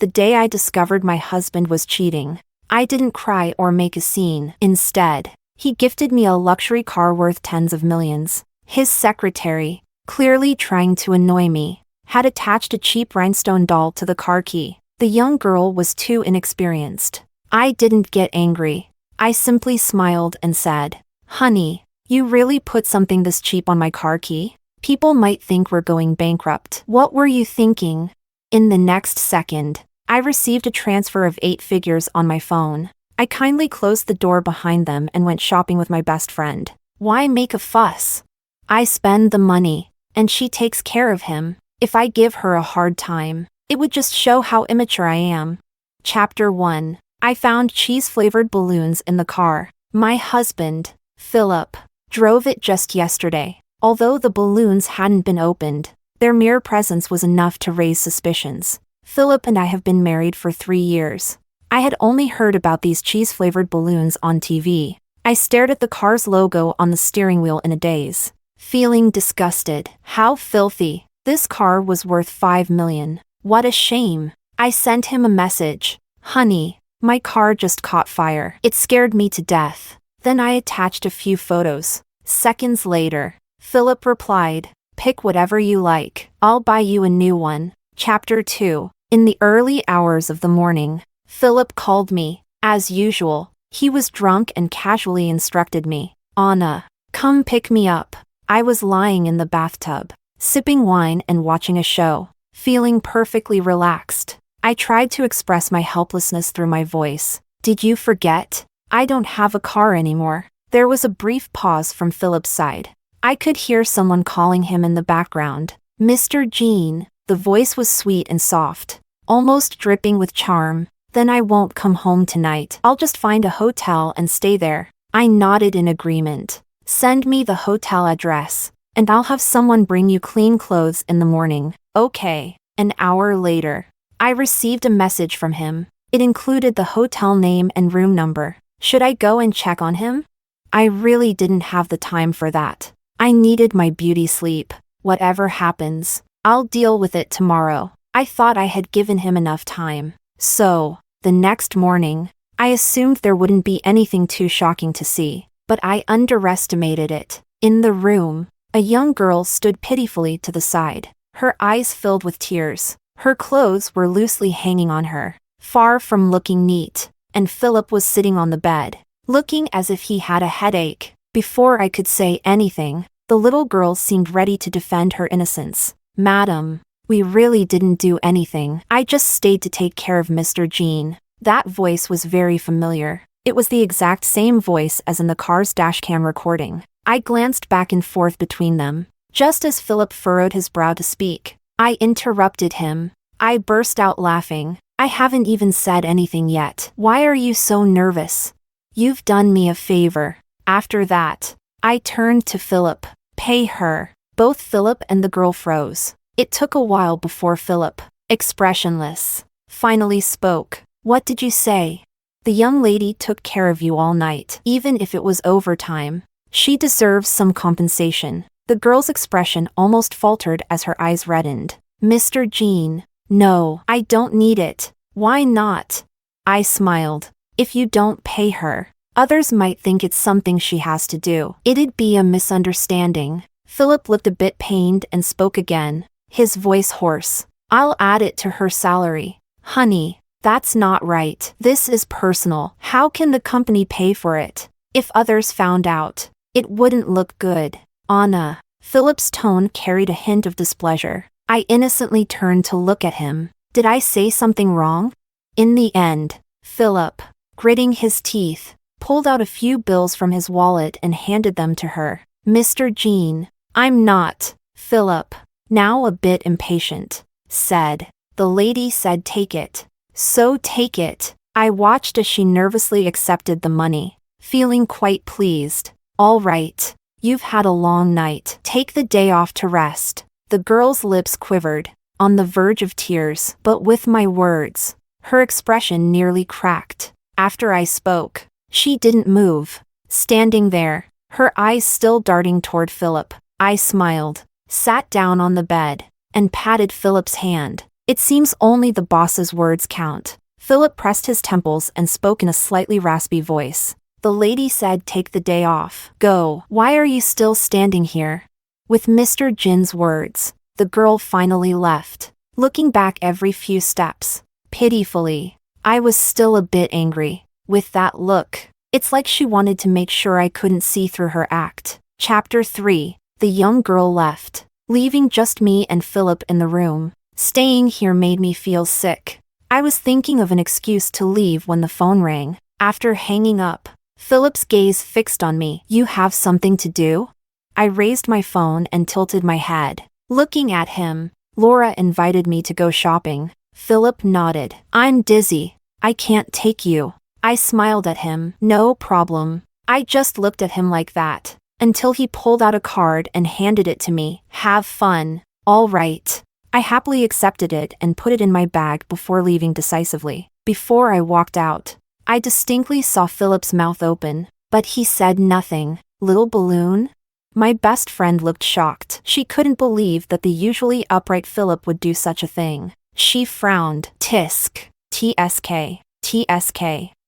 the day I discovered my husband was cheating. I didn't cry or make a scene. Instead, he gifted me a luxury car worth tens of millions. His secretary, clearly trying to annoy me, had attached a cheap rhinestone doll to the car key. The young girl was too inexperienced. I didn't get angry. I simply smiled and said, "Honey, you really put something this cheap on my car key? People might think we're going bankrupt." "What were you thinking?" In the next second, I received a transfer of 8 figures on my phone. I kindly closed the door behind them and went shopping with my best friend. Why make a fuss? I spend the money, and she takes care of him. If I give her a hard time, it would just show how immature I am. Chapter 1. I found cheese-flavored balloons in the car. My husband, Philip, drove it just yesterday. Although the balloons hadn't been opened, their mere presence was enough to raise suspicions. Philip and I have been married for 3 years. I had only heard about these cheese-flavored balloons on TV. I stared at the car's logo on the steering wheel in a daze, feeling disgusted. How filthy. This car was worth $5 million. What a shame. I sent him a message. "Honey, my car just caught fire. It scared me to death." Then I attached a few photos. Seconds later, Philip replied, "Pick whatever you like. I'll buy you a new one." Chapter 2. In the early hours of the morning, Philip called me. As usual, he was drunk and casually instructed me, "Anna, come pick me up." I was lying in the bathtub, sipping wine and watching a show, feeling perfectly relaxed. I tried to express my helplessness through my voice. "Did you forget? I don't have a car anymore." There was a brief pause from Philip's side. I could hear someone calling him in the background. "Mr. Jean." The voice was sweet and soft, almost dripping with charm. "Then I won't come home tonight. I'll just find a hotel and stay there." I nodded in agreement. "Send me the hotel address, and I'll have someone bring you clean clothes in the morning." Okay. An hour later, I received a message from him. It included the hotel name and room number. Should I go and check on him? I really didn't have the time for that. I needed my beauty sleep. Whatever happens, I'll deal with it tomorrow. I thought I had given him enough time. So, the next morning, I assumed there wouldn't be anything too shocking to see, but I underestimated it. In the room, a young girl stood pitifully to the side, her eyes filled with tears. Her clothes were loosely hanging on her, far from looking neat, and Philip was sitting on the bed, looking as if he had a headache. Before I could say anything, the little girl seemed ready to defend her innocence. "Madam, we really didn't do anything. I just stayed to take care of Mr. Jean." That voice was very familiar. It was the exact same voice as in the car's dashcam recording. I glanced back and forth between them. Just as Philip furrowed his brow to speak, I interrupted him. I burst out laughing. "I haven't even said anything yet. Why are you so nervous? You've done me a favor." After that, I turned to Philip. "Pay her." Both Philip and the girl froze. It took a while before Philip, expressionless, finally spoke. "What did you say?" "The young lady took care of you all night, even if it was overtime. She deserves some compensation." The girl's expression almost faltered as her eyes reddened. "Mr. Jean, no, I don't need it." "Why not?" I smiled. "If you don't pay her, others might think it's something she has to do. It'd be a misunderstanding." Philip looked a bit pained and spoke again, his voice hoarse. "I'll add it to her salary." "Honey, that's not right. This is personal. How can the company pay for it? If others found out, it wouldn't look good." "Anna." Philip's tone carried a hint of displeasure. I innocently turned to look at him. Did I say something wrong? In the end, Philip, gritting his teeth, pulled out a few bills from his wallet and handed them to her. "Mr. Jean." "I'm not." Philip, now a bit impatient, said. The lady said take it. "So take it." I watched as she nervously accepted the money, feeling quite pleased. "All right. You've had a long night. Take the day off to rest." The girl's lips quivered, on the verge of tears, but with my words, her expression nearly cracked. After I spoke, she didn't move, standing there, her eyes still darting toward Philip. I smiled, sat down on the bed, and patted Philip's hand. It seems only the boss's words count. Philip pressed his temples and spoke in a slightly raspy voice. The lady said, take the day off. Go. Why are you still standing here? With Mr. Jin's words, the girl finally left, looking back every few steps. Pitifully, I was still a bit angry. With that look, it's like she wanted to make sure I couldn't see through her act. Chapter 3. The young girl left, leaving just me and Philip in the room. Staying here made me feel sick. I was thinking of an excuse to leave when the phone rang. After hanging up, Philip's gaze fixed on me. You have something to do? I raised my phone and tilted my head. Looking at him, Laura invited me to go shopping. Philip nodded. I'm dizzy. I can't take you. I smiled at him. No problem. I just looked at him like that, until he pulled out a card and handed it to me. Have fun. All right. I happily accepted it and put it in my bag before leaving decisively. Before I walked out, I distinctly saw Philip's mouth open, but he said nothing. Little balloon? My best friend looked shocked. She couldn't believe that the usually upright Philip would do such a thing. She frowned. Tisk. TSK. TSK.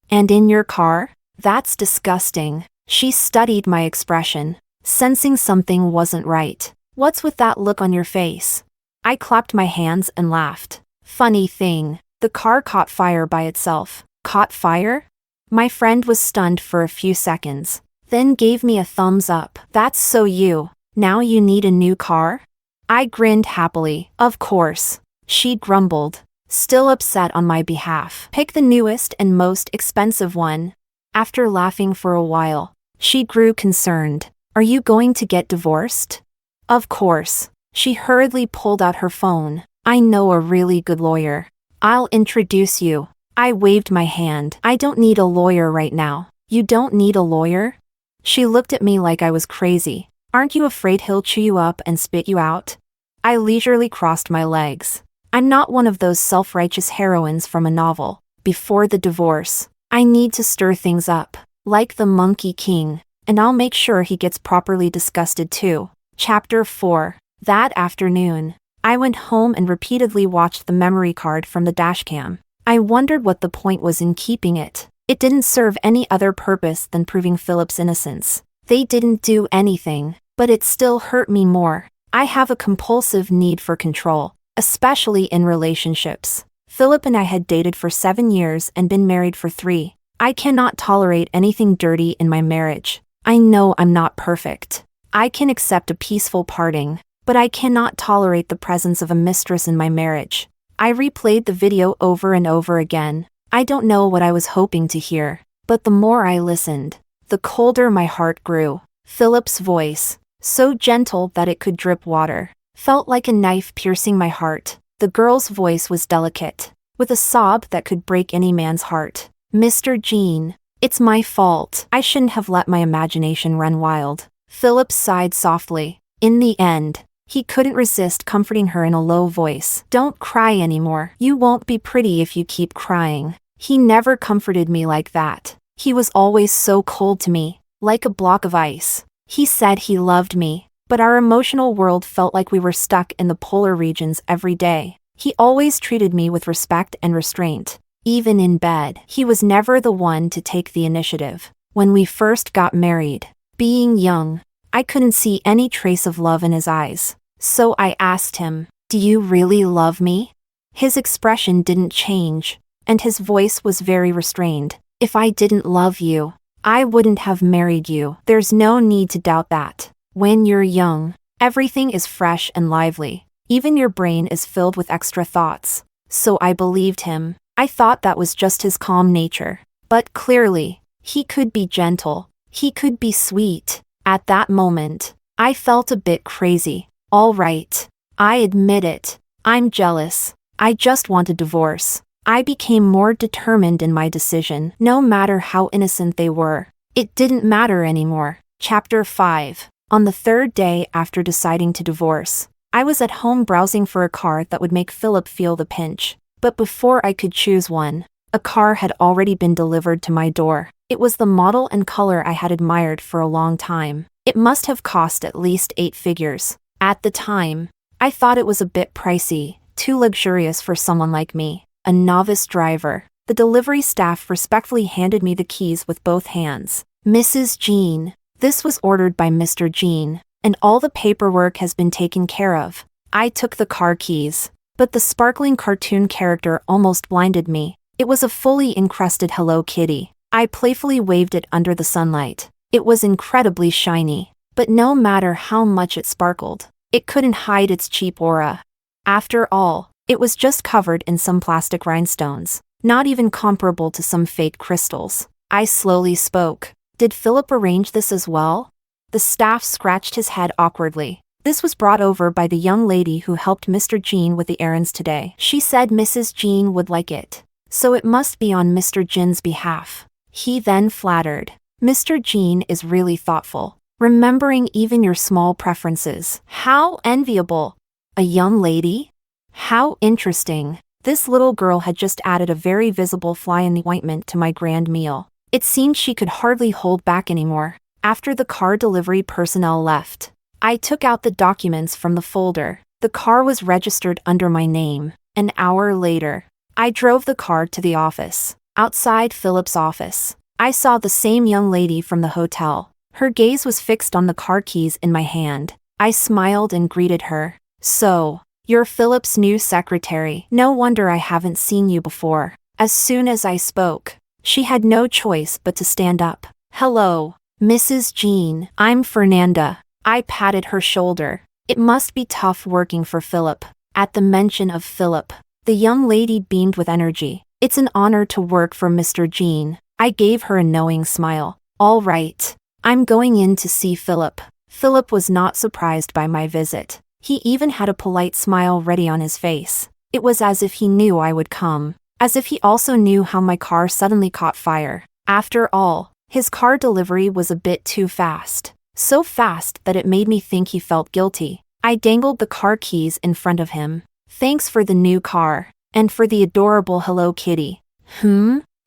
And in your car? That's disgusting. She studied my expression, sensing something wasn't right. What's with that look on your face? I clapped my hands and laughed. Funny thing, the car caught fire by itself. Caught fire? My friend was stunned for a few seconds, then gave me a thumbs up. That's so you. Now you need a new car? I grinned happily. Of course. She grumbled, still upset on my behalf. Pick the newest and most expensive one. After laughing for a while, she grew concerned. Are you going to get divorced? Of course. She hurriedly pulled out her phone. I know a really good lawyer. I'll introduce you. I waved my hand. I don't need a lawyer right now. You don't need a lawyer? She looked at me like I was crazy. Aren't you afraid he'll chew you up and spit you out? I leisurely crossed my legs. I'm not one of those self-righteous heroines from a novel. Before the divorce, I need to stir things up, like the Monkey King, and I'll make sure he gets properly disgusted too. Chapter 4. That afternoon, I went home and repeatedly watched the memory card from the dashcam. I wondered what the point was in keeping it. It didn't serve any other purpose than proving Philip's innocence. They didn't do anything, but it still hurt me more. I have a compulsive need for control, especially in relationships. Philip and I had dated for 7 years and been married for 3. I cannot tolerate anything dirty in my marriage. I know I'm not perfect. I can accept a peaceful parting, but I cannot tolerate the presence of a mistress in my marriage. I replayed the video over and over again. I don't know what I was hoping to hear, but the more I listened, the colder my heart grew. Philip's voice, so gentle that it could drip water, felt like a knife piercing my heart. The girl's voice was delicate, with a sob that could break any man's heart. Mr. Jean, it's my fault. I shouldn't have let my imagination run wild. Philip sighed softly. In the end, he couldn't resist comforting her in a low voice. Don't cry anymore. You won't be pretty if you keep crying. He never comforted me like that. He was always so cold to me, like a block of ice. He said he loved me, but our emotional world felt like we were stuck in the polar regions every day. He always treated me with respect and restraint. Even in bed, he was never the one to take the initiative. When we first got married, being young, I couldn't see any trace of love in his eyes. So I asked him, "Do you really love me?" His expression didn't change, and his voice was very restrained. If I didn't love you, I wouldn't have married you. There's no need to doubt that. When you're young, everything is fresh and lively. Even your brain is filled with extra thoughts. So I believed him. I thought that was just his calm nature. But clearly, he could be gentle. He could be sweet. At that moment, I felt a bit crazy. All right, I admit it. I'm jealous. I just want a divorce. I became more determined in my decision, no matter how innocent they were. It didn't matter anymore. Chapter 5. On the 3rd day after deciding to divorce, I was at home browsing for a car that would make Philip feel the pinch. But before I could choose one, a car had already been delivered to my door. It was the model and color I had admired for a long time. It must have cost at least 8 figures. At the time, I thought it was a bit pricey, too luxurious for someone like me, a novice driver. The delivery staff respectfully handed me the keys with both hands. Mrs. Jean. This was ordered by Mr. Jean, and all the paperwork has been taken care of. I took the car keys, but the sparkling cartoon character almost blinded me. It was a fully encrusted Hello Kitty. I playfully waved it under the sunlight. It was incredibly shiny, but no matter how much it sparkled, it couldn't hide its cheap aura. After all, it was just covered in some plastic rhinestones, not even comparable to some fake crystals. I slowly spoke. Did Philip arrange this as well? The staff scratched his head awkwardly. This was brought over by the young lady who helped Mr. Jean with the errands today. She said Mrs. Jean would like it, so it must be on Mr. Jean's behalf. He then flattered. Mr. Jean is really thoughtful, remembering even your small preferences. How enviable! A young lady? How interesting. This little girl had just added a very visible fly in the ointment to my grand meal. It seemed she could hardly hold back anymore. After the car delivery personnel left, I took out the documents from the folder. The car was registered under my name. An hour later, I drove the car to the office. Outside Philip's office, I saw the same young lady from the hotel. Her gaze was fixed on the car keys in my hand. I smiled and greeted her. So, you're Philip's new secretary. No wonder I haven't seen you before. As soon as I spoke, she had no choice but to stand up. Hello, Mrs. Jean. I'm Fernanda. I patted her shoulder. It must be tough working for Philip. At the mention of Philip, the young lady beamed with energy. It's an honor to work for Mr. Jean. I gave her a knowing smile. All right. I'm going in to see Philip. Philip was not surprised by my visit. He even had a polite smile ready on his face. It was as if he knew I would come. As if he also knew how my car suddenly caught fire. After all, his car delivery was a bit too fast. So fast that it made me think he felt guilty. I dangled the car keys in front of him. Thanks for the new car. And for the adorable Hello Kitty.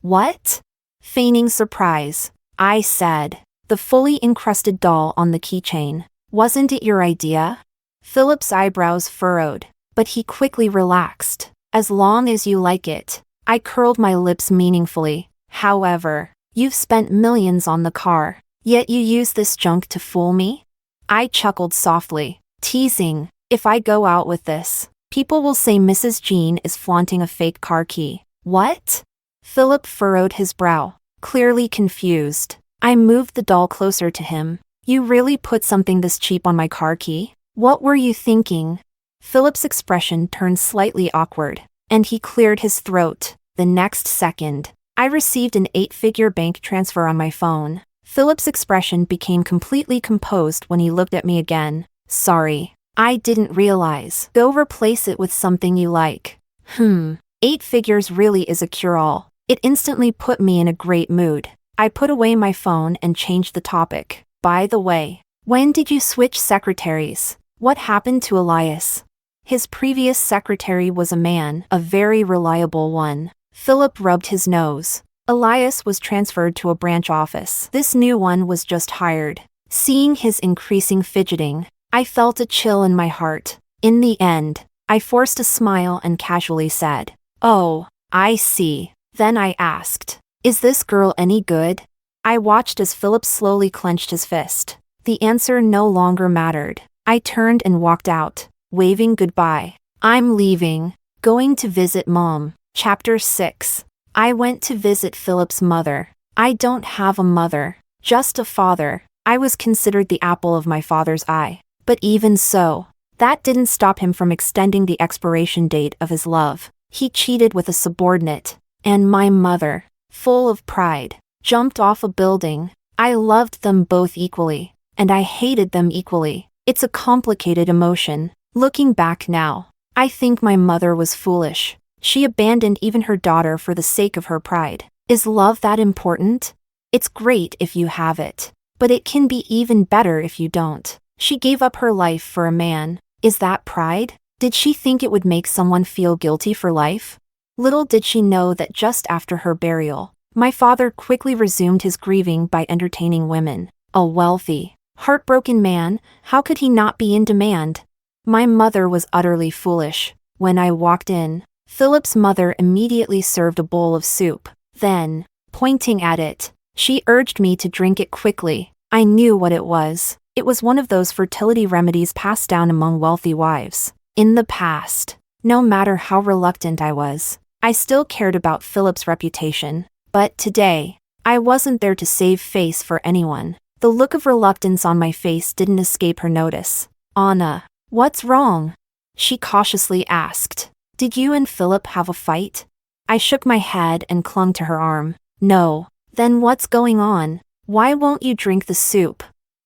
What? Feigning surprise, I said. The fully encrusted doll on the keychain. Wasn't it your idea? Philip's eyebrows furrowed, but he quickly relaxed. As long as you like it. I curled my lips meaningfully. However, you've spent millions on the car, yet you use this junk to fool me? I chuckled softly, teasing. If I go out with this, people will say Mrs. Jean is flaunting a fake car key. What? Philip furrowed his brow, clearly confused. I moved the doll closer to him. You really put something this cheap on my car key? What were you thinking? Philip's expression turned slightly awkward, and he cleared his throat. The next second, I received an 8-figure bank transfer on my phone. Philip's expression became completely composed when he looked at me again. Sorry, I didn't realize. Go replace it with something you like. 8 figures really is a cure-all. It instantly put me in a great mood. I put away my phone and changed the topic. By the way, when did you switch secretaries? What happened to Elias? His previous secretary was a man, a very reliable one. Philip rubbed his nose. Elias was transferred to a branch office. This new one was just hired. Seeing his increasing fidgeting, I felt a chill in my heart. In the end, I forced a smile and casually said, "Oh, I see." Then I asked, "Is this girl any good?" I watched as Philip slowly clenched his fist. The answer no longer mattered. I turned and walked out, waving goodbye. I'm leaving. Going to visit Mom. Chapter 6. I went to visit Philip's mother. I don't have a mother, just a father. I was considered the apple of my father's eye. But even so, that didn't stop him from extending the expiration date of his love. He cheated with a subordinate. And my mother, full of pride, jumped off a building. I loved them both equally, and I hated them equally. It's a complicated emotion. Looking back now, I think my mother was foolish. She abandoned even her daughter for the sake of her pride. Is love that important? It's great if you have it, but it can be even better if you don't. She gave up her life for a man. Is that pride? Did she think it would make someone feel guilty for life? Little did she know that just after her burial, my father quickly resumed his grieving by entertaining women. A wealthy, heartbroken man, how could he not be in demand? My mother was utterly foolish. When I walked in, Philip's mother immediately served a bowl of soup. Then, pointing at it, she urged me to drink it quickly. I knew what it was. It was one of those fertility remedies passed down among wealthy wives. In the past, no matter how reluctant I was, I still cared about Philip's reputation. But today, I wasn't there to save face for anyone. The look of reluctance on my face didn't escape her notice. "Anna, what's wrong?" she cautiously asked. "Did you and Philip have a fight?" I shook my head and clung to her arm. "No." "Then what's going on? Why won't you drink the soup?"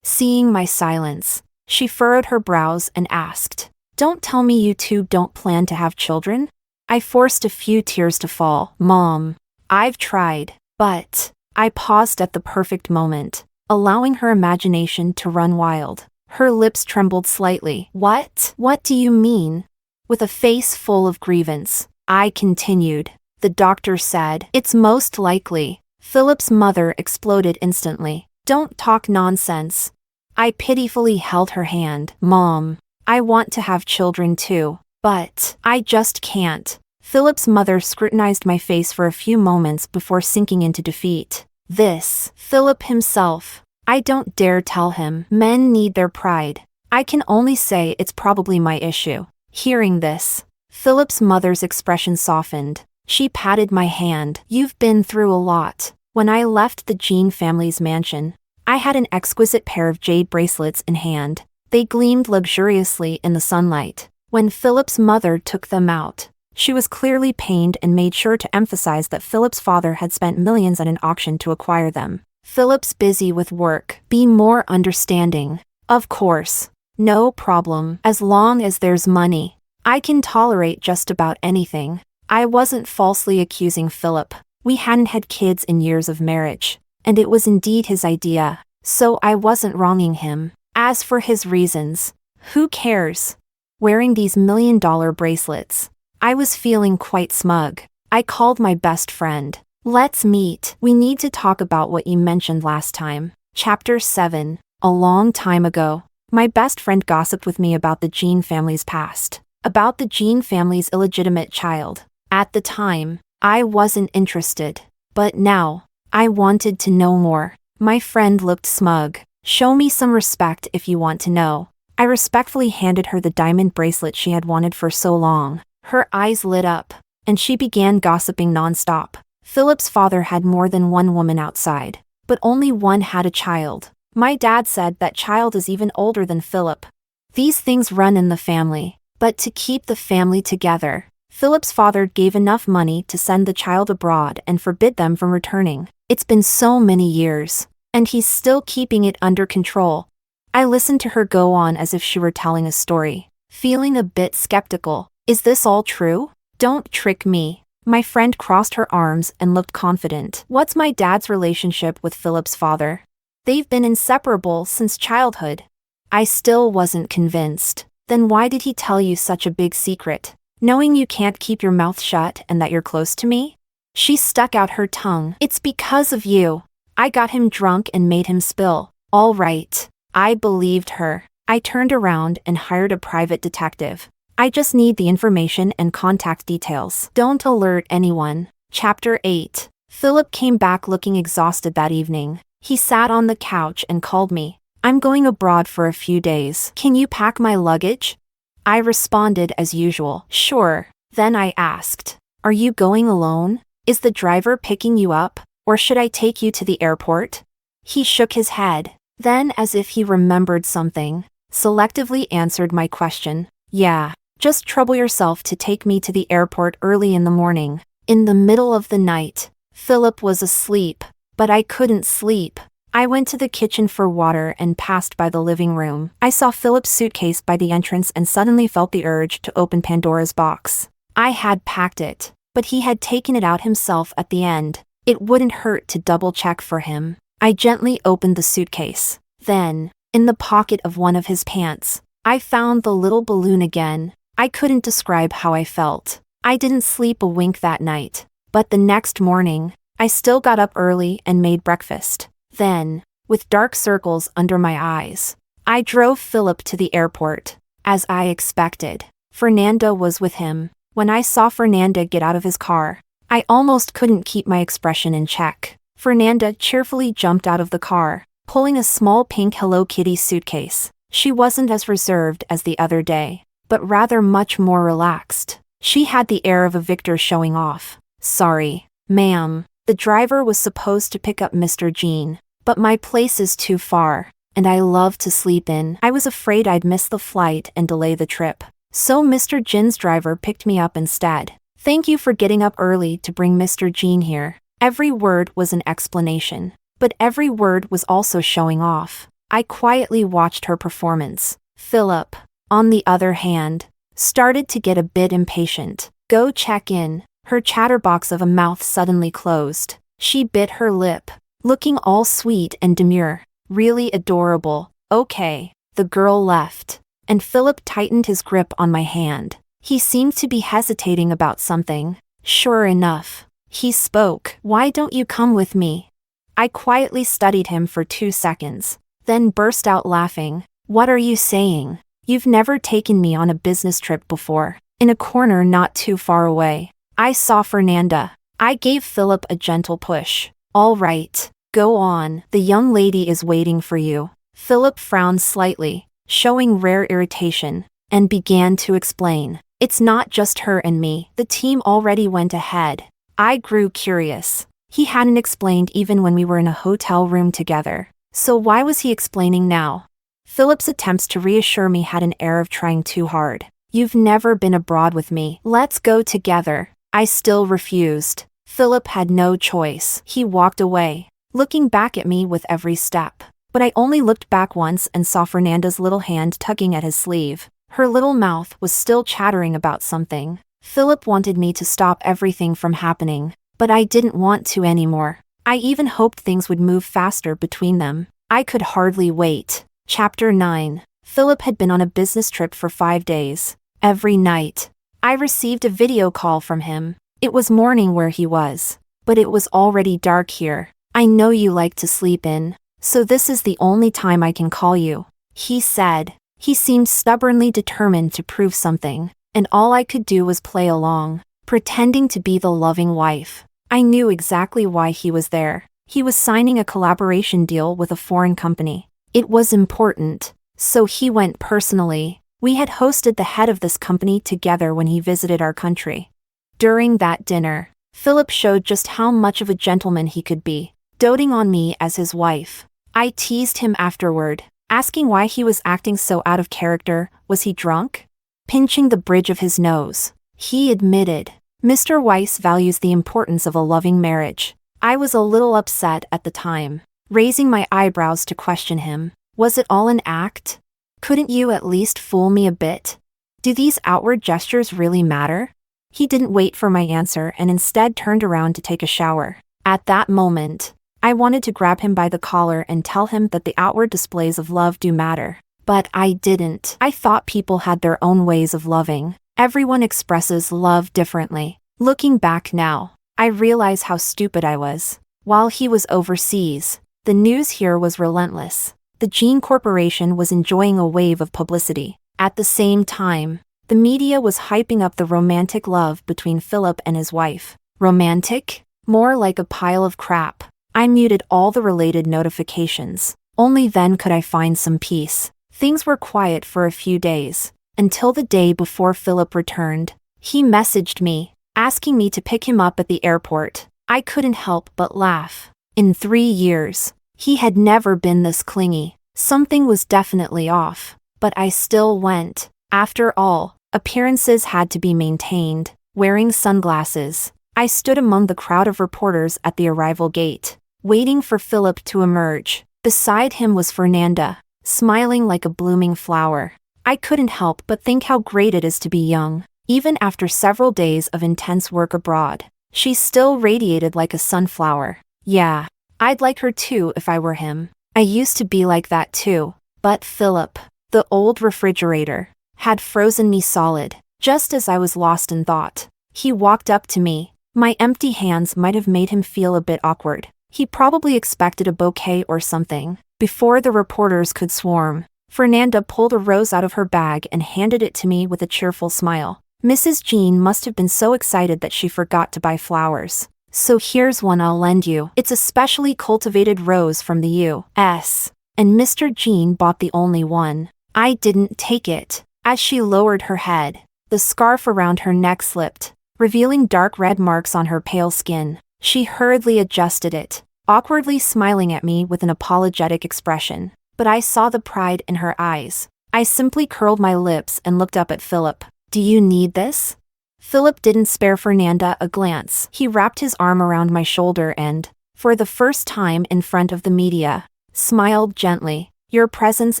Seeing my silence, she furrowed her brows and asked, "Don't tell me you two don't plan to have children?" I forced a few tears to fall. "Mom, I've tried, but..." I paused at the perfect moment, allowing her imagination to run wild. Her lips trembled slightly. "What? What do you mean?" With a face full of grievance, I continued. "The doctor said it's most likely." Philip's mother exploded instantly. "Don't talk nonsense." I pitifully held her hand. "Mom, I want to have children too, but I just can't." Philip's mother scrutinized my face for a few moments before sinking into defeat. "This, Philip himself. I don't dare tell him. Men need their pride. I can only say it's probably my issue." Hearing this, Philip's mother's expression softened. She patted my hand. "You've been through a lot." When I left the Jean family's mansion, I had an exquisite pair of jade bracelets in hand. They gleamed luxuriously in the sunlight. When Philip's mother took them out, she was clearly pained and made sure to emphasize that Philip's father had spent millions at an auction to acquire them. "Philip's busy with work. Be more understanding." "Of course. No problem. As long as there's money, I can tolerate just about anything." I wasn't falsely accusing Philip. We hadn't had kids in years of marriage, and it was indeed his idea, so I wasn't wronging him. As for his reasons, who cares? Wearing these $1,000,000 bracelets, I was feeling quite smug. I called my best friend. "Let's meet. We need to talk about what you mentioned last time." Chapter 7. A long time ago, my best friend gossiped with me about the Jean family's past, about the Jean family's illegitimate child. At the time, I wasn't interested, but now, I wanted to know more. My friend looked smug. "Show me some respect if you want to know." I respectfully handed her the diamond bracelet she had wanted for so long. Her eyes lit up, and she began gossiping nonstop. Philip's father had more than one woman outside, but only one had a child. My dad said that child is even older than Philip. These things run in the family, but to keep the family together, Philip's father gave enough money to send the child abroad and forbid them from returning. It's been so many years, and he's still keeping it under control. I listened to her go on as if she were telling a story, feeling a bit skeptical. "Is this all true?" "Don't trick me." My friend crossed her arms and looked confident. "What's my dad's relationship with Philip's father?" "They've been inseparable since childhood." I still wasn't convinced. "Then why did he tell you such a big secret? Knowing you can't keep your mouth shut and that you're close to me?" She stuck out her tongue. "It's because of you. I got him drunk and made him spill." "All right." I believed her. I turned around and hired a private detective. "I just need the information and contact details. Don't alert anyone." Chapter 8. Philip came back looking exhausted that evening. He sat on the couch and called me. "I'm going abroad for a few days. Can you pack my luggage?" I responded as usual. "Sure." Then I asked, "Are you going alone? Is the driver picking you up, or should I take you to the airport?" He shook his head. Then, as if he remembered something, selectively answered my question. "Yeah, just trouble yourself to take me to the airport early in the morning." In the middle of the night, Philip was asleep, but I couldn't sleep. I went to the kitchen for water and passed by the living room. I saw Philip's suitcase by the entrance and suddenly felt the urge to open Pandora's box. I had packed it, but he had taken it out himself at the end. It wouldn't hurt to double-check for him. I gently opened the suitcase. Then, in the pocket of one of his pants, I found the little balloon again. I couldn't describe how I felt. I didn't sleep a wink that night, but the next morning, I still got up early and made breakfast. Then, with dark circles under my eyes, I drove Philip to the airport. As I expected, Fernanda was with him. When I saw Fernanda get out of his car, I almost couldn't keep my expression in check. Fernanda cheerfully jumped out of the car, pulling a small pink Hello Kitty suitcase. She wasn't as reserved as the other day, but rather much more relaxed. She had the air of a victor showing off. "Sorry, ma'am. The driver was supposed to pick up Mr. Jean, but my place is too far, and I love to sleep in. I was afraid I'd miss the flight and delay the trip. So Mr. Jin's driver picked me up instead. Thank you for getting up early to bring Mr. Jean here." Every word was an explanation, but every word was also showing off. I quietly watched her performance. Philip, on the other hand, started to get a bit impatient. "Go check in." Her chatterbox of a mouth suddenly closed. She bit her lip, looking all sweet and demure. Really adorable. "Okay." The girl left, and Philip tightened his grip on my hand. He seemed to be hesitating about something. Sure enough, he spoke. "Why don't you come with me?" I quietly studied him for 2 seconds, then burst out laughing. "What are you saying? You've never taken me on a business trip before." In a corner not too far away, I saw Fernanda. I gave Philip a gentle push. "All right, go on. The young lady is waiting for you." Philip frowned slightly, showing rare irritation, and began to explain. "It's not just her and me. The team already went ahead." I grew curious. He hadn't explained even when we were in a hotel room together. So why was he explaining now? Philip's attempts to reassure me had an air of trying too hard. "You've never been abroad with me. Let's go together." I still refused. Philip had no choice. He walked away, looking back at me with every step. But I only looked back once and saw Fernanda's little hand tugging at his sleeve. Her little mouth was still chattering about something. Philip wanted me to stop everything from happening, but I didn't want to anymore. I even hoped things would move faster between them. I could hardly wait. Chapter 9. Philip had been on a business trip for 5 days. Every night, I received a video call from him. It was morning where he was, but it was already dark here. "I know you like to sleep in, so this is the only time I can call you," he said. He seemed stubbornly determined to prove something, and all I could do was play along, pretending to be the loving wife. I knew exactly why he was there. He was signing a collaboration deal with a foreign company. It was important, so he went personally. We had hosted the head of this company together when he visited our country. During that dinner, Philip showed just how much of a gentleman he could be, doting on me as his wife. I teased him afterward, asking why he was acting so out of character. Was he drunk? Pinching the bridge of his nose, he admitted, "Mr. Weiss values the importance of a loving marriage." I was a little upset at the time, raising my eyebrows to question him. Was it all an act? Couldn't you at least fool me a bit? Do these outward gestures really matter? He didn't wait for my answer and instead turned around to take a shower. At that moment, I wanted to grab him by the collar and tell him that the outward displays of love do matter. But I didn't. I thought people had their own ways of loving. Everyone expresses love differently. Looking back now, I realize how stupid I was. While he was overseas, the news here was relentless. The Jean Corporation was enjoying a wave of publicity. At the same time, the media was hyping up the romantic love between Philip and his wife. Romantic? More like a pile of crap. I muted all the related notifications. Only then could I find some peace. Things were quiet for a few days, until the day before Philip returned. He messaged me, asking me to pick him up at the airport. I couldn't help but laugh. In 3 years, he had never been this clingy. Something was definitely off, but I still went. After all, appearances had to be maintained. Wearing sunglasses, I stood among the crowd of reporters at the arrival gate, waiting for Philip to emerge. Beside him was Fernanda, smiling like a blooming flower. I couldn't help but think how great it is to be young. Even after several days of intense work abroad, she still radiated like a sunflower. Yeah, I'd like her too if I were him. I used to be like that too. But Philip, the old refrigerator, had frozen me solid, just as I was lost in thought. He walked up to me. My empty hands might have made him feel a bit awkward. He probably expected a bouquet or something. Before the reporters could swarm, Fernanda pulled a rose out of her bag and handed it to me with a cheerful smile. Mrs. Jean must have been so excited that she forgot to buy flowers. So here's one I'll lend you. It's a specially cultivated rose from the U.S. And Mr. Jean bought the only one. I didn't take it. As she lowered her head, the scarf around her neck slipped, revealing dark red marks on her pale skin. She hurriedly adjusted it, awkwardly smiling at me with an apologetic expression. But I saw the pride in her eyes. I simply curled my lips and looked up at Philip. Do you need this? Philip didn't spare Fernanda a glance. He wrapped his arm around my shoulder and, for the first time in front of the media, smiled gently. Your presence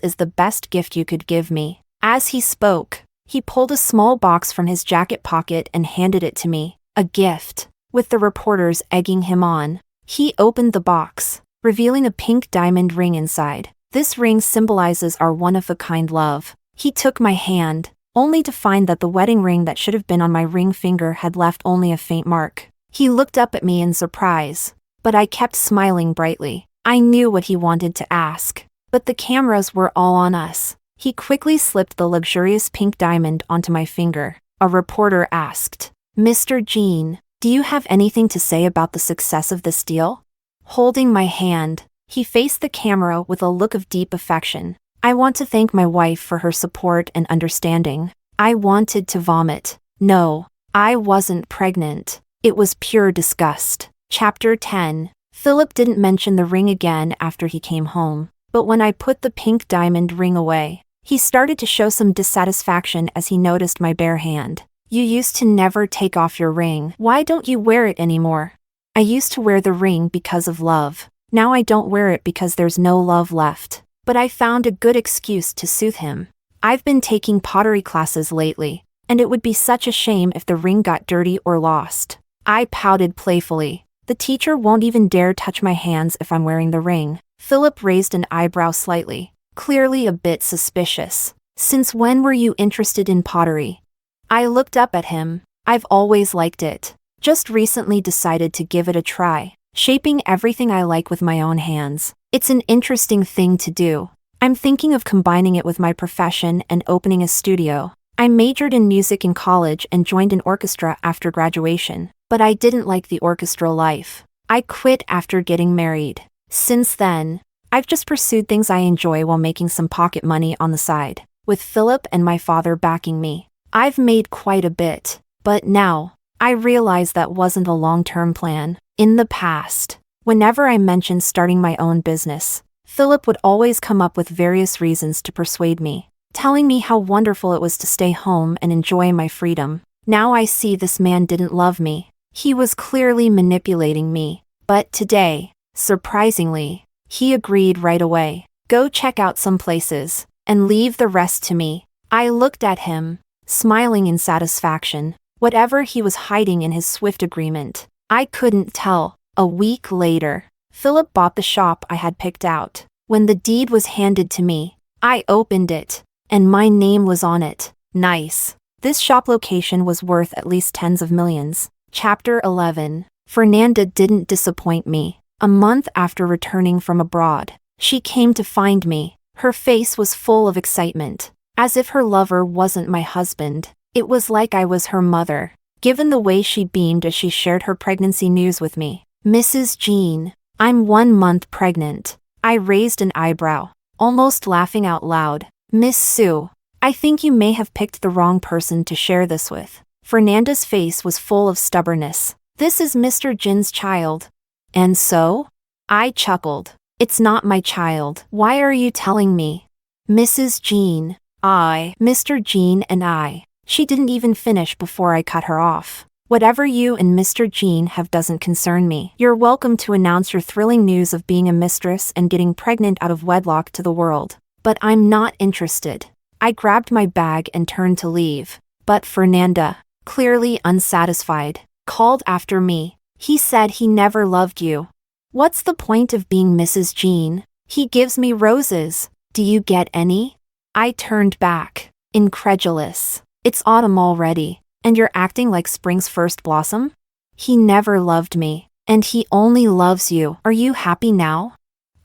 is the best gift you could give me. As he spoke, he pulled a small box from his jacket pocket and handed it to me. A gift. With the reporters egging him on, he opened the box, revealing a pink diamond ring inside. This ring symbolizes our one-of-a-kind love. He took my hand, only to find that the wedding ring that should have been on my ring finger had left only a faint mark. He looked up at me in surprise, but I kept smiling brightly. I knew what he wanted to ask, but the cameras were all on us. He quickly slipped the luxurious pink diamond onto my finger. A reporter asked, Mr. Jean, do you have anything to say about the success of this deal? Holding my hand, he faced the camera with a look of deep affection. I want to thank my wife for her support and understanding. I wanted to vomit. No, I wasn't pregnant. It was pure disgust. Chapter 10. Philip didn't mention the ring again after he came home, but when I put the pink diamond ring away, he started to show some dissatisfaction as he noticed my bare hand. You used to never take off your ring. Why don't you wear it anymore? I used to wear the ring because of love. Now I don't wear it because there's no love left. But I found a good excuse to soothe him. I've been taking pottery classes lately, and it would be such a shame if the ring got dirty or lost. I pouted playfully. The teacher won't even dare touch my hands if I'm wearing the ring. Philip raised an eyebrow slightly, clearly a bit suspicious. Since when were you interested in pottery? I looked up at him. I've always liked it. Just recently decided to give it a try, shaping everything I like with my own hands. It's an interesting thing to do. I'm thinking of combining it with my profession and opening a studio. I majored in music in college and joined an orchestra after graduation, but I didn't like the orchestral life. I quit after getting married. Since then, I've just pursued things I enjoy while making some pocket money on the side, with Philip and my father backing me. I've made quite a bit, but now, I realize that wasn't a long-term plan. In the past, whenever I mentioned starting my own business, Philip would always come up with various reasons to persuade me, telling me how wonderful it was to stay home and enjoy my freedom. Now I see this man didn't love me. He was clearly manipulating me. But today, surprisingly, he agreed right away. Go check out some places, and leave the rest to me. I looked at him, smiling in satisfaction. Whatever he was hiding in his swift agreement, I couldn't tell. A week later, Philip bought the shop I had picked out. When the deed was handed to me, I opened it, and my name was on it. Nice. This shop location was worth at least tens of millions. Chapter 11. Fernanda didn't disappoint me. A month after returning from abroad, she came to find me. Her face was full of excitement, as if her lover wasn't my husband. It was like I was her mother, given the way she beamed as she shared her pregnancy news with me. Mrs. Jean, I'm 1 month pregnant. I raised an eyebrow, almost laughing out loud. Miss Sue, I think you may have picked the wrong person to share this with. Fernanda's face was full of stubbornness. This is Mr. Jin's child. And so? I chuckled. It's not my child. Why are you telling me? Mrs. Jean, Mr. Jean and I. She didn't even finish before I cut her off. Whatever you and Mr. Jean have doesn't concern me. You're welcome to announce your thrilling news of being a mistress and getting pregnant out of wedlock to the world. But I'm not interested. I grabbed my bag and turned to leave. But Fernanda, clearly unsatisfied, called after me. He said he never loved you. What's the point of being Mrs. Jean? He gives me roses. Do you get any? I turned back, incredulous. It's autumn already, and you're acting like spring's first blossom? He never loved me, and he only loves you. Are you happy now?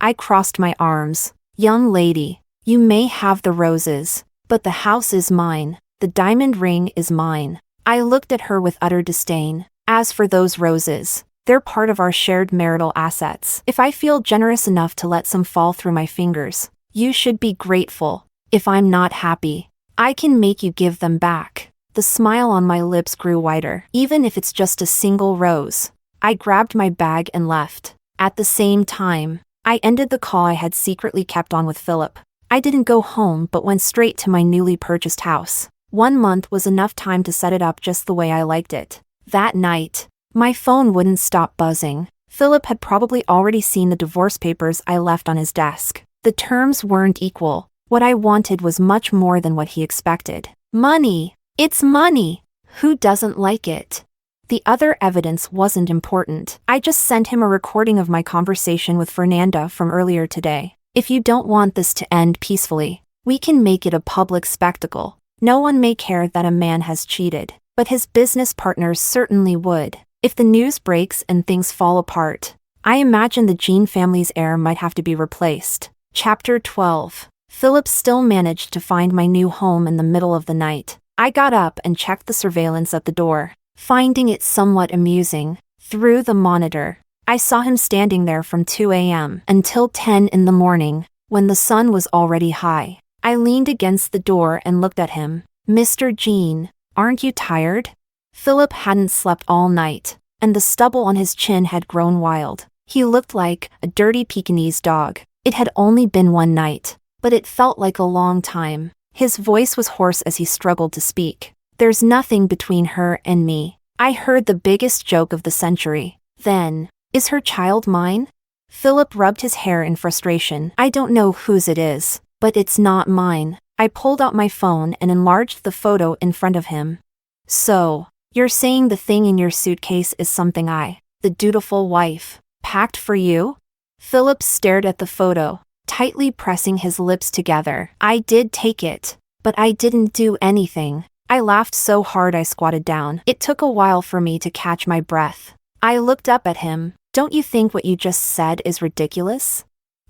I crossed my arms. Young lady, You may have the roses, but the house is mine. The diamond ring is mine. I looked at her with utter disdain. As for those roses, they're part of our shared marital assets. If I feel generous enough to let some fall through my fingers, you should be grateful. If I'm not happy, I can make you give them back. The smile on my lips grew wider. Even if it's just a single rose. I grabbed my bag and left. At the same time, I ended the call I had secretly kept on with Philip. I didn't go home but went straight to my newly purchased house. 1 month was enough time to set it up just the way I liked it. That night, my phone wouldn't stop buzzing. Philip had probably already seen the divorce papers I left on his desk. The terms weren't equal. What I wanted was much more than what he expected. Money! It's money! Who doesn't like it? The other evidence wasn't important. I just sent him a recording of my conversation with Fernanda from earlier today. If you don't want this to end peacefully, we can make it a public spectacle. No one may care that a man has cheated, but his business partners certainly would. If the news breaks and things fall apart, I imagine the Jean family's heir might have to be replaced. Chapter 12. Philip still managed to find my new home in the middle of the night. I got up and checked the surveillance at the door. Finding it somewhat amusing, through the monitor, I saw him standing there from 2 a.m. until 10 in the morning, when the sun was already high. I leaned against the door and looked at him. Mr. Jean, aren't you tired? Philip hadn't slept all night, and the stubble on his chin had grown wild. He looked like a dirty Pekingese dog. It had only been 1 night, but it felt like a long time. His voice was hoarse as he struggled to speak. There's nothing between her and me. I heard the biggest joke of the century. Then, is her child mine? Philip rubbed his hair in frustration. I don't know whose it is, but it's not mine. I pulled out my phone and enlarged the photo in front of him. So, you're saying the thing in your suitcase is something I, the dutiful wife, packed for you? Philip stared at the photo, tightly pressing his lips together. I did take it, but I didn't do anything. I laughed so hard I squatted down. It took a while for me to catch my breath. I looked up at him. Don't you think what you just said is ridiculous?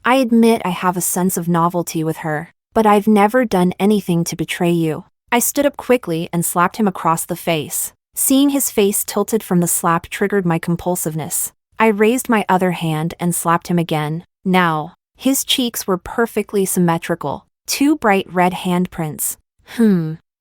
I admit I have a sense of novelty with her, but I've never done anything to betray you. I stood up quickly and slapped him across the face. Seeing his face tilted from the slap triggered my compulsiveness. I raised my other hand and slapped him again. Now, his cheeks were perfectly symmetrical. 2 bright red handprints.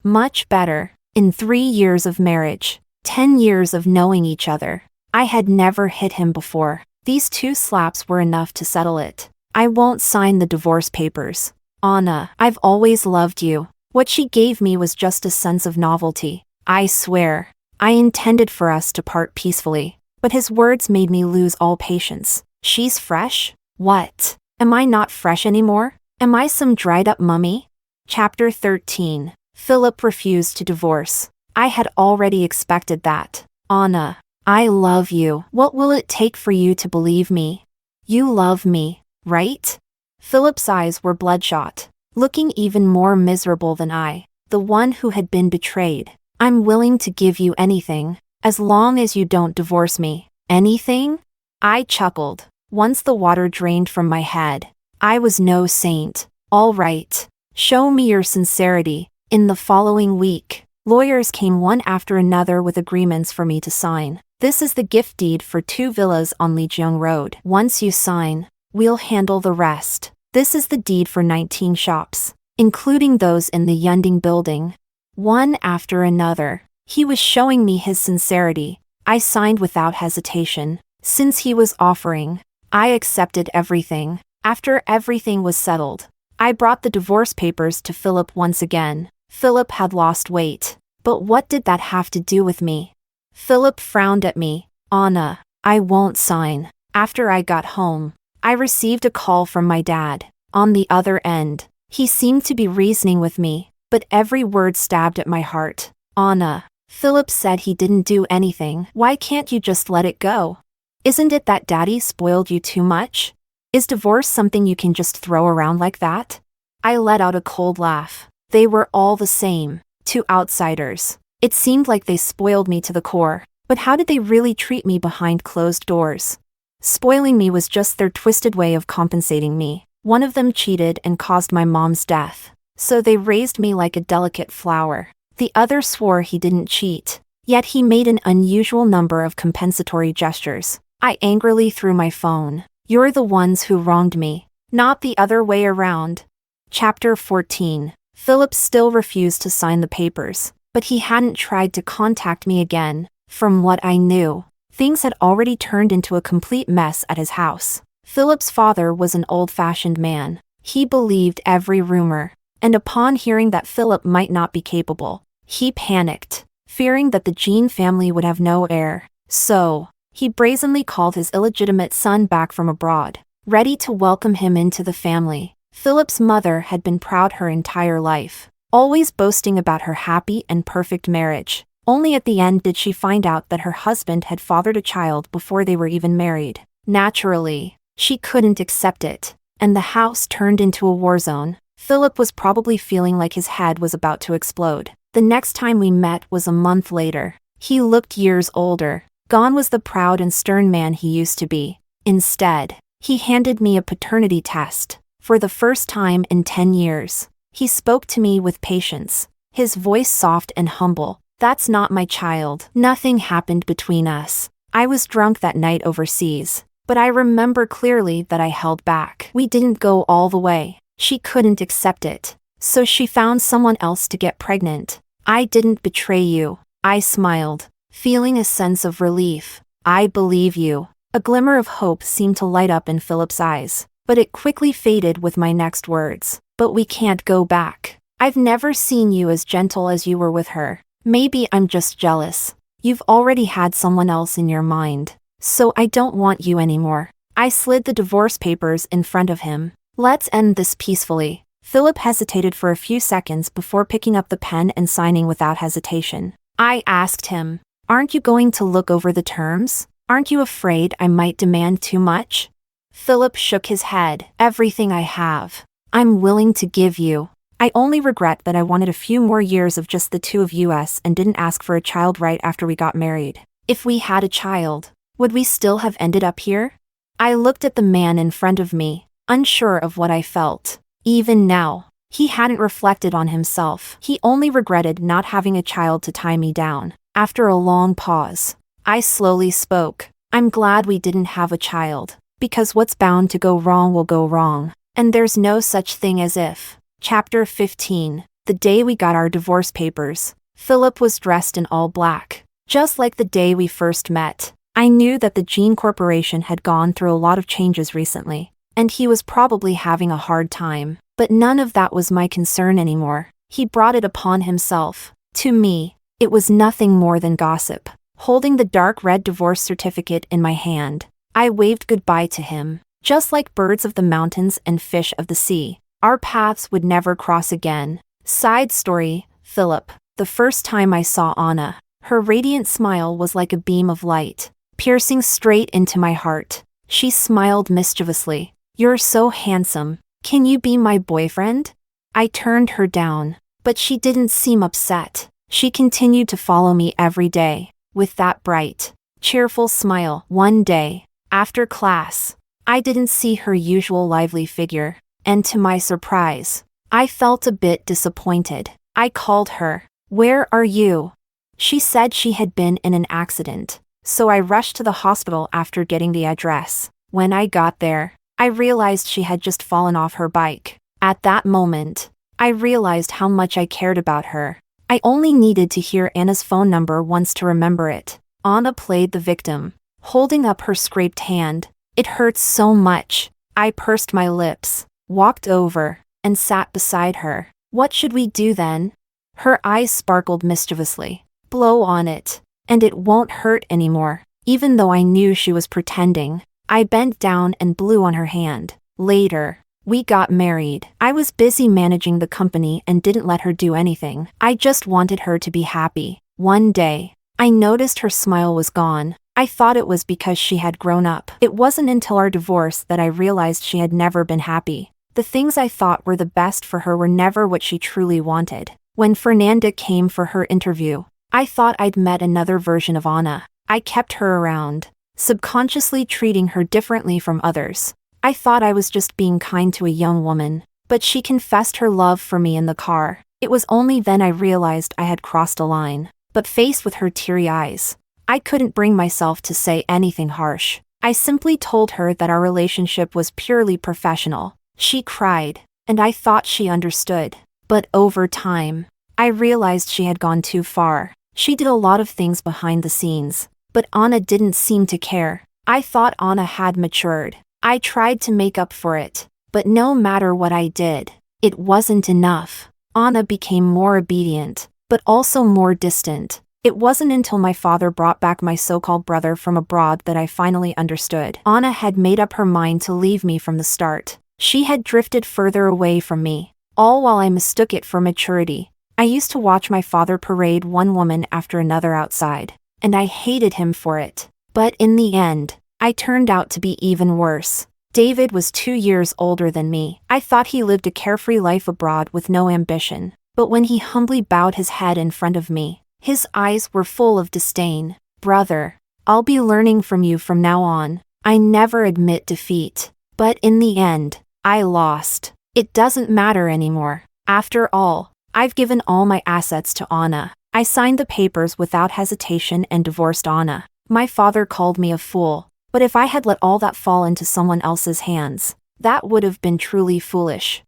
Much better. In 3 years of marriage, 10 years of knowing each other, I had never hit him before. These 2 slaps were enough to settle it. I won't sign the divorce papers. Anna, I've always loved you. What she gave me was just a sense of novelty. I swear, I intended for us to part peacefully. But his words made me lose all patience. She's fresh? What? Am I not fresh anymore? Am I some dried up mummy? Chapter 13. Philip refused to divorce. I had already expected that. Anna, I love you. What will it take for you to believe me? You love me, right? Philip's eyes were bloodshot, looking even more miserable than I, the one who had been betrayed. I'm willing to give you anything, as long as you don't divorce me. Anything? I chuckled. Once the water drained from my head, I was no saint. All right. Show me your sincerity. In the following week, lawyers came one after another with agreements for me to sign. This is the gift deed for 2 villas on Lijiang Road. Once you sign, we'll handle the rest. This is the deed for 19 shops, including those in the Yunding building. One after another, he was showing me his sincerity. I signed without hesitation. Since he was offering, I accepted everything. After everything was settled, I brought the divorce papers to Philip once again. Philip had lost weight. But what did that have to do with me? Philip frowned at me. Anna, I won't sign. After I got home, I received a call from my dad. On the other end, he seemed to be reasoning with me, but every word stabbed at my heart. Anna, Philip said he didn't do anything. Why can't you just let it go? Isn't it that daddy spoiled you too much? Is divorce something you can just throw around like that? I let out a cold laugh. They were all the same. 2 outsiders. It seemed like they spoiled me to the core. But how did they really treat me behind closed doors? Spoiling me was just their twisted way of compensating me. One of them cheated and caused my mom's death. So they raised me like a delicate flower. The other swore he didn't cheat. Yet he made an unusual number of compensatory gestures. I angrily threw my phone. You're the ones who wronged me, not the other way around. Chapter 14. Philip still refused to sign the papers, but he hadn't tried to contact me again. From what I knew, things had already turned into a complete mess at his house. Philip's father was an old-fashioned man. He believed every rumor, and upon hearing that Philip might not be capable, he panicked, fearing that the Jean family would have no heir. So, he brazenly called his illegitimate son back from abroad, ready to welcome him into the family. Philip's mother had been proud her entire life, always boasting about her happy and perfect marriage. Only at the end did she find out that her husband had fathered a child before they were even married. Naturally, she couldn't accept it, and the house turned into a war zone. Philip was probably feeling like his head was about to explode. The next time we met was a month later. He looked years older. Gone was the proud and stern man he used to be. Instead, he handed me a paternity test. For the first time in 10 years, he spoke to me with patience, his voice soft and humble. That's not my child. Nothing happened between us. I was drunk that night overseas, but I remember clearly that I held back. We didn't go all the way. She couldn't accept it, so she found someone else to get pregnant. I didn't betray you. I smiled, feeling a sense of relief. I believe you. A glimmer of hope seemed to light up in Philip's eyes, but it quickly faded with my next words. But we can't go back. I've never seen you as gentle as you were with her. Maybe I'm just jealous. You've already had someone else in your mind, so I don't want you anymore. I slid the divorce papers in front of him. Let's end this peacefully. Philip hesitated for a few seconds before picking up the pen and signing without hesitation. I asked him, "Aren't you going to look over the terms? Aren't you afraid I might demand too much?" Philip shook his head. Everything I have, I'm willing to give you. I only regret that I wanted a few more years of just the two of us and didn't ask for a child right after we got married. If we had a child, would we still have ended up here? I looked at the man in front of me, unsure of what I felt. Even now, he hadn't reflected on himself. He only regretted not having a child to tie me down. After a long pause, I slowly spoke. I'm glad we didn't have a child, because what's bound to go wrong will go wrong, and there's no such thing as if. Chapter 15. The day we got our divorce papers, Philip was dressed in all black, just like the day we first met. I knew that the Jean Corporation had gone through a lot of changes recently, and he was probably having a hard time, but none of that was my concern anymore. He brought it upon himself. To me, it was nothing more than gossip. Holding the dark red divorce certificate in my hand, I waved goodbye to him. Just like birds of the mountains and fish of the sea, our paths would never cross again. Side story, Philip. The first time I saw Anna, her radiant smile was like a beam of light, piercing straight into my heart. She smiled mischievously. You're so handsome. Can you be my boyfriend? I turned her down, but she didn't seem upset. She continued to follow me every day, with that bright, cheerful smile. One day, after class, I didn't see her usual lively figure, and to my surprise, I felt a bit disappointed. I called her. Where are you? She said she had been in an accident, so I rushed to the hospital after getting the address. When I got there, I realized she had just fallen off her bike. At that moment, I realized how much I cared about her. I only needed to hear Anna's phone number once to remember it. Anna played the victim, holding up her scraped hand. It hurt so much. I pursed my lips, walked over, and sat beside her. What should we do then? Her eyes sparkled mischievously. Blow on it, and it won't hurt anymore. Even though I knew she was pretending, I bent down and blew on her hand. Later, we got married. I was busy managing the company and didn't let her do anything. I just wanted her to be happy. One day, I noticed her smile was gone. I thought it was because she had grown up. It wasn't until our divorce that I realized she had never been happy. The things I thought were the best for her were never what she truly wanted. When Fernanda came for her interview, I thought I'd met another version of Anna. I kept her around, subconsciously treating her differently from others. I thought I was just being kind to a young woman, but she confessed her love for me in the car. It was only then I realized I had crossed a line. But faced with her teary eyes, I couldn't bring myself to say anything harsh. I simply told her that our relationship was purely professional. She cried, and I thought she understood. But over time, I realized she had gone too far. She did a lot of things behind the scenes, but Anna didn't seem to care. I thought Anna had matured. I tried to make up for it, but no matter what I did, it wasn't enough. Anna became more obedient, but also more distant. It wasn't until my father brought back my so-called brother from abroad that I finally understood. Anna had made up her mind to leave me from the start. She had drifted further away from me, all while I mistook it for maturity. I used to watch my father parade one woman after another outside, and I hated him for it. But in the end, I turned out to be even worse. David was 2 years older than me. I thought he lived a carefree life abroad with no ambition. But when he humbly bowed his head in front of me, his eyes were full of disdain. Brother, I'll be learning from you from now on. I never admit defeat. But in the end, I lost. It doesn't matter anymore. After all, I've given all my assets to Anna. I signed the papers without hesitation and divorced Anna. My father called me a fool, but if I had let all that fall into someone else's hands, that would have been truly foolish.